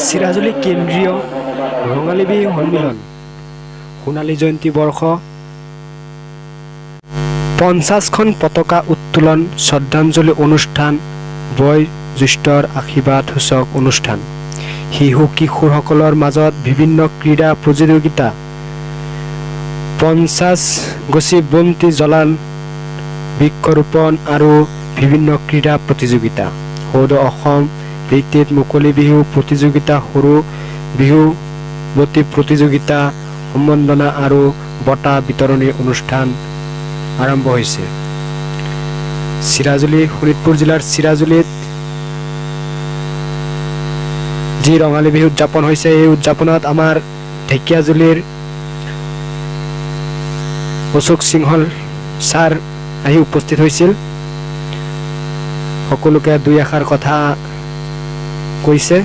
চিৰাজুলি কেন্দ্ৰীয় ৰঙালী বিহু সন্মিলন সোণালী জয়ন্তী বৰ্ষ 50খন পতাকা উত্তোলন শ্ৰদ্ধাঞ্জলি অনুষ্ঠান বয়োজ্যেষ্ঠৰ আশীৰ্বাদ সূচক অনুষ্ঠান শিশু কিশোৰসকলৰ মাজত বিভিন্ন ক্ৰীড়া প্ৰতিযোগিতা 50 গছি বন্তি জ্বলান বৃক্ষৰোপণ আৰু বিভিন্ন ক্ৰীড়া প্ৰতিযোগিতা সৌদ অসম ভিত্তিত মুকলি বিহু প্ৰতিযোগিতা সৰু বিহু বতি প্ৰতিযোগিতা সম্বৰ্ধনা আৰু বঁটা বিতৰণী অনুষ্ঠান আৰম্ভ হৈছে চিৰাজুলি শোণিতপুৰ জিলাৰ চিৰাজুলিত যি ৰঙালী বিহু উদযাপন হৈছে এই উদযাপনত আমাৰ ঢেকিয়াজুলিৰ অশোক সিংহল ছাৰ আহি উপস্থিত হৈছিল সকলোকে দুই এষাৰ কথা কৈছে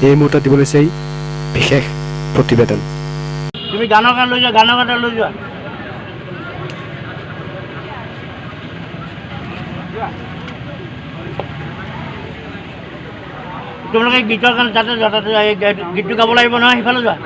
এই মুহূৰ্তত দিব লৈছে বিশেষ প্ৰতিবেদন তুমি গানৰ গান লৈ যোৱা গানৰ গান লৈ যোৱা তোমালোকে গীতৰ গান তাতে গীতটো গাব লাগিব নহয় সিফালে যোৱা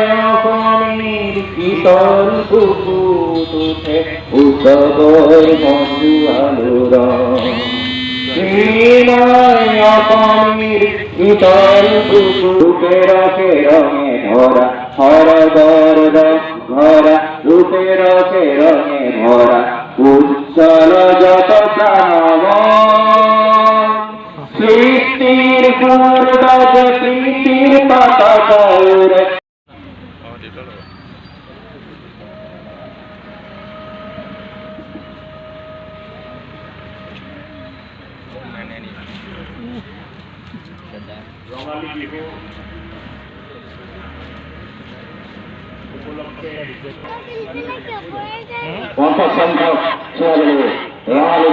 শ্রীমায়কনির শীতল পুকুর উঠে উৎসবই বন্ধু আলোড়ন শ্রীমায়কনির শীতল পুকুর রূপে রঙে ভরা হরা গর্দ ভরা রূপে রঙে ভরা উজ্জ্বল যত প্রাণবন সৃষ্টির পূর্বজ প্রীতির পতাকা উড়ে ৰঙালী বিহু উপলক্ষে 50 সংখ্যক ছেলেমেয়ে ৰঙালী